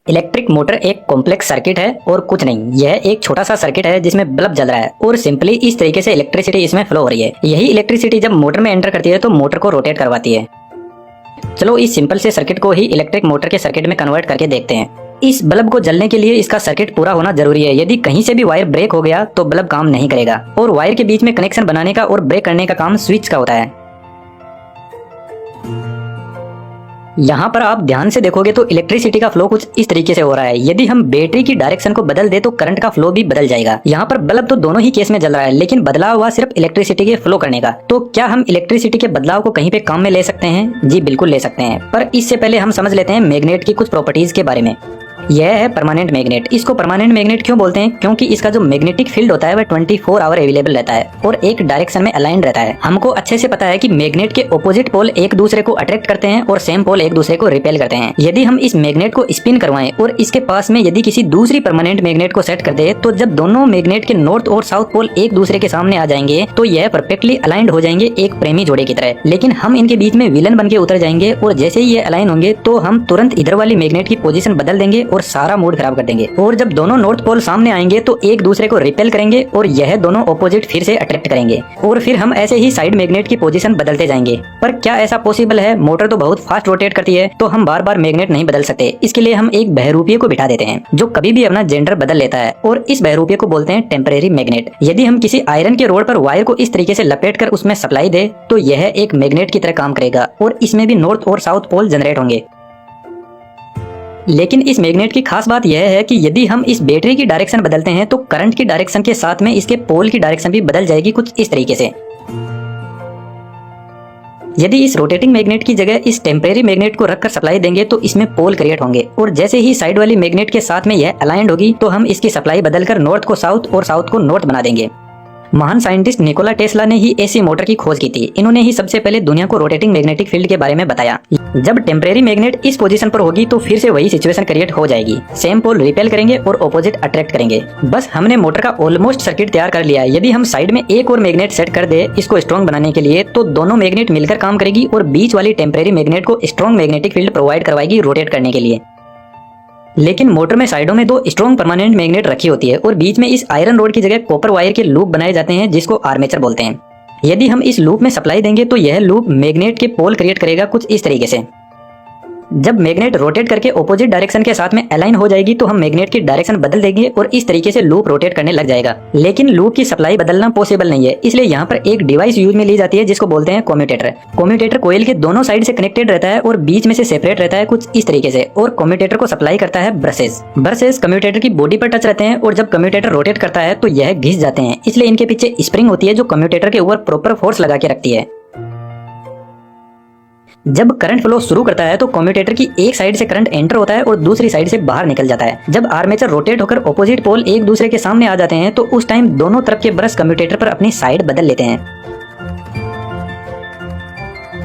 Electric motor एक complex circuit है और कुछ नहीं, यह एक छोटा सा सर्किट है जिसमें बल्ब जल रहा है और सिंपली इस तरीके से इलेक्ट्रिसिटी इसमें फ्लो हो रही है। यही इलेक्ट्रिसिटी जब मोटर में एंटर करती है तो मोटर को रोटेट करवाती है। चलो इस सिंपल से सर्किट को ही इलेक्ट्रिक मोटर के सर्किट में कन्वर्ट करके देखते हैं। इस बल्ब को जलने के लिए इसका सर्किट पूरा होना जरूरी है। यदि कहीं से भी वायर ब्रेक हो गया तो बल्ब काम नहीं करेगा और वायर के बीच में कनेक्शन बनाने का और ब्रेक करने का काम स्विच का होता है। यहाँ पर आप ध्यान से देखोगे तो इलेक्ट्रिसिटी का फ्लो कुछ इस तरीके से हो रहा है। यदि हम बैटरी की डायरेक्शन को बदल दे तो करंट का फ्लो भी बदल जाएगा। यहाँ पर बल्ब तो दोनों ही केस में जल रहा है, लेकिन बदलाव हुआ सिर्फ इलेक्ट्रिसिटी के फ्लो करने का। तो क्या हम इलेक्ट्रिसिटी के बदलाव को कहीं पे काम में ले सकते हैं? जी बिल्कुल ले सकते हैं, पर इससे पहले हम समझ लेते हैं मैग्नेट की कुछ प्रॉपर्टीज के बारे में। यह है परमानेंट मैग्नेट। इसको परमानेंट मैग्नेट क्यों बोलते हैं? क्योंकि इसका जो मैग्नेटिक फील्ड होता है वह 24 आवर अवेलेबल रहता है और एक डायरेक्शन में अलाइन रहता है। हमको अच्छे से पता है कि मैग्नेट के ऑपोजिट पोल एक दूसरे को अट्रैक्ट करते हैं और सेम पोल एक दूसरे को रिपेल करते हैं। यदि हम इस मैग्नेट को स्पिन करवाएं और इसके पास में यदि किसी दूसरी परमानेंट मैग्नेट को सेट कर दे तो जब दोनों मैग्नेट के नॉर्थ और साउथ पोल एक दूसरे के सामने आ जाएंगे तो यह परफेक्टली अलाइंड हो जाएंगे एक प्रेमी जोड़े की तरह। लेकिन हम इनके बीच में विलन बन के उतर जाएंगे और जैसे ही ये अलाइन होंगे तो हम तुरंत इधर वाली मैग्नेट की पोजीशन बदल देंगे और सारा मूड खराब कर देंगे। और जब दोनों नॉर्थ पोल सामने आएंगे तो एक दूसरे को रिपेल करेंगे और यह दोनों ऑपोजिट फिर से अट्रैक्ट करेंगे और फिर हम ऐसे ही साइड मैग्नेट की पोजीशन बदलते जाएंगे। पर क्या ऐसा पॉसिबल है? मोटर तो बहुत फास्ट रोटेट करती है तो हम बार बार मैग्नेट नहीं बदल सकते। इसके लिए हम एक बहरूपीय को बिठा देते हैं जो कभी भी अपना जेंडर बदल लेता है और इस बहरूपीय को बोलते हैं टेम्परेरी मैग्नेट। यदि हम किसी आयरन के रोड पर वायर को इस तरीके से लपेट कर उसमें सप्लाई दे तो यह एक मैग्नेट की तरह काम करेगा और इसमें भी नॉर्थ और साउथ पोल जनरेट होंगे। लेकिन इस मैग्नेट की खास बात यह है कि यदि हम इस बैटरी की डायरेक्शन बदलते हैं तो करंट की डायरेक्शन के साथ में इसके पोल की डायरेक्शन भी बदल जाएगी कुछ इस तरीके से। यदि इस रोटेटिंग मैग्नेट की जगह इस टेम्परेरी मैग्नेट को रखकर सप्लाई देंगे तो इसमें पोल क्रिएट होंगे और जैसे ही साइड वाली मैग्नेट के साथ में यह अलाइंड होगी तो हम इसकी सप्लाई बदलकर नॉर्थ को साउथ और साउथ को नॉर्थ बना देंगे। महान साइंटिस्ट निकोला टेस्ला ने ही एसी मोटर की खोज की थी। इन्होंने ही सबसे पहले दुनिया को रोटेटिंग मैग्नेटिक फील्ड के बारे में बताया। जब टेम्परेरी मैग्नेट इस पोजीशन पर होगी तो फिर से वही सिचुएशन क्रिएट हो जाएगी। सेम पोल रिपेल करेंगे और ऑपोजिट अट्रैक्ट करेंगे। बस हमने मोटर का ऑलमोस्ट सर्किट तैयार कर लिया है। यदि हम साइड में एक और मैग्नेट सेट कर दे इसको स्ट्रॉन्ग बनाने के लिए तो दोनों मैग्नेट मिलकर काम करेगी और बीच वाली टेम्परेरी मैग्नेट को स्ट्रॉन्ग मैग्नेटिक फील्ड प्रोवाइड करवाएगी रोटेट करने के लिए। लेकिन मोटर में साइडों में दो स्ट्रॉन्ग परमानेंट मैग्नेट रखी होती है और बीच में इस आयरन रोड की जगह कॉपर वायर के लूप बनाए जाते हैं जिसको आर्मेचर बोलते हैं। यदि हम इस लूप में सप्लाई देंगे तो यह लूप मैग्नेट के पोल क्रिएट करेगा कुछ इस तरीके से। जब मैग्नेट रोटेट करके ऑपोजिट डायरेक्शन के साथ में अलाइन हो जाएगी तो हम मैग्नेट की डायरेक्शन बदल देंगे और इस तरीके से लूप रोटेट करने लग जाएगा। लेकिन लूप की सप्लाई बदलना पॉसिबल नहीं है, इसलिए यहाँ पर एक डिवाइस यूज में ली जाती है जिसको बोलते हैं कम्यूटेटर। कम्यूटेटर कोयल के दोनों साइड से कनेक्टेड रहता है और बीच में से सेपरेट रहता है कुछ इस तरीके से और कम्यूटेटर को सप्लाई करता है ब्रशेस। ब्रशेस कम्यूटेटर की बॉडी पर टच रहते हैं और जब कम्यूटेटर रोटेट करता है तो यह घिस जाते हैं, इसलिए इनके पीछे स्प्रिंग होती है जो कम्यूटेटर के ऊपर प्रॉपर फोर्स लगा के रखती है। जब करंट फ्लो शुरू करता है तो कम्यूटेटर की एक साइड से करंट एंटर होता है और दूसरी साइड से बाहर निकल जाता है। जब आर्मेचर रोटेट होकर ऑपोजिट पोल एक दूसरे के सामने आ जाते हैं तो उस टाइम दोनों तरफ के ब्रश कम्यूटेटर पर अपनी साइड बदल लेते हैं।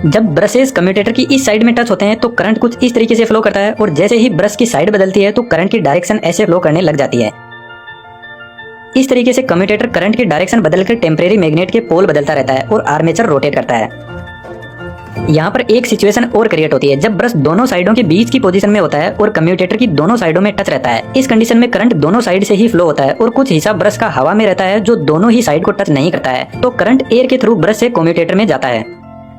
जब ब्रशेस कम्यूटेटर की इस साइड में टच होते हैं तो करंट कुछ इस तरीके से फ्लो करता है और जैसे ही ब्रश की साइड बदलती है तो करंट की डायरेक्शन ऐसे फ्लो करने लग जाती है। इस तरीके से कम्यूटेटर करंट की डायरेक्शन बदलकर टेम्परेरी मैग्नेट के पोल बदलता रहता है और आर्मेचर रोटेट करता है। यहाँ पर एक सिचुएशन और क्रिएट होती है जब ब्रश दोनों साइडों के बीच की पोजीशन में होता है और कम्यूटेटर की दोनों साइडों में टच रहता है। इस कंडीशन में करंट दोनों साइड से ही फ्लो होता है और कुछ हिस्सा ब्रश का हवा में रहता है जो दोनों ही साइड को टच नहीं करता है, तो करंट एयर के थ्रू ब्रश से कम्यूटेटर में जाता है।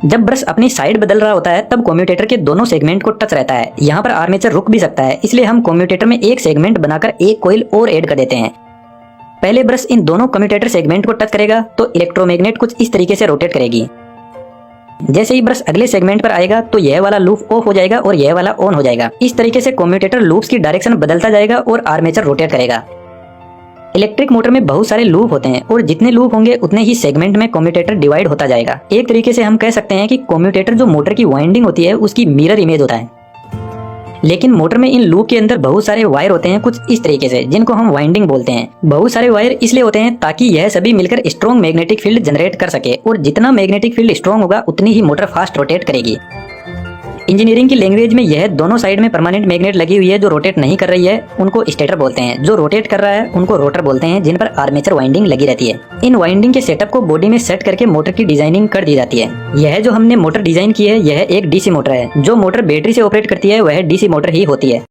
जब ब्रश अपनी साइड बदल रहा होता है तब कम्यूटेटर के दोनों सेगमेंट को टच रहता है। यहाँ पर आर्मेचर रुक भी सकता है, इसलिए हम कम्यूटेटर में एक सेगमेंट बनाकर एक कोइल और ऐड कर देते हैं। पहले ब्रश इन दोनों कम्यूटेटर सेगमेंट को टच करेगा तो इलेक्ट्रोमैग्नेट कुछ इस तरीके से रोटेट करेगी। जैसे ही ब्रश अगले सेगमेंट पर आएगा तो यह वाला लूप ऑफ हो जाएगा और यह वाला ऑन हो जाएगा। इस तरीके से कम्यूटेटर लूप्स की डायरेक्शन बदलता जाएगा और आर्मेचर रोटेट करेगा। इलेक्ट्रिक मोटर में बहुत सारे लूप होते हैं और जितने लूप होंगे उतने ही सेगमेंट में कम्यूटेटर डिवाइड होता जाएगा। एक तरीके से हम कह सकते हैं कि कम्यूटेटर जो मोटर की वाइंडिंग होती है उसकी मिरर इमेज होता है। लेकिन मोटर में इन लूप के अंदर बहुत सारे वायर होते हैं कुछ इस तरीके से जिनको हम वाइंडिंग बोलते हैं। बहुत सारे वायर इसलिए होते हैं ताकि यह सभी मिलकर स्ट्रॉन्ग मैग्नेटिक फील्ड जनरेट कर सके और जितना मैग्नेटिक फील्ड स्ट्रॉन्ग होगा उतनी ही मोटर फास्ट रोटेट करेगी। इंजीनियरिंग की लैंग्वेज में यह दोनों साइड में परमानेंट मैग्नेट लगी हुई है जो रोटेट नहीं कर रही है उनको स्टेटर बोलते हैं, जो रोटेट कर रहा है उनको रोटर बोलते हैं, जिन पर आर्मेचर वाइंडिंग लगी रहती है। इन वाइंडिंग के सेटअप को बॉडी में सेट करके मोटर की डिजाइनिंग कर दी जाती है। यह जो हमने मोटर डिजाइन की है यह एक डीसी मोटर है। जो मोटर बैटरी से ऑपरेट करती है वह डीसी मोटर ही होती है।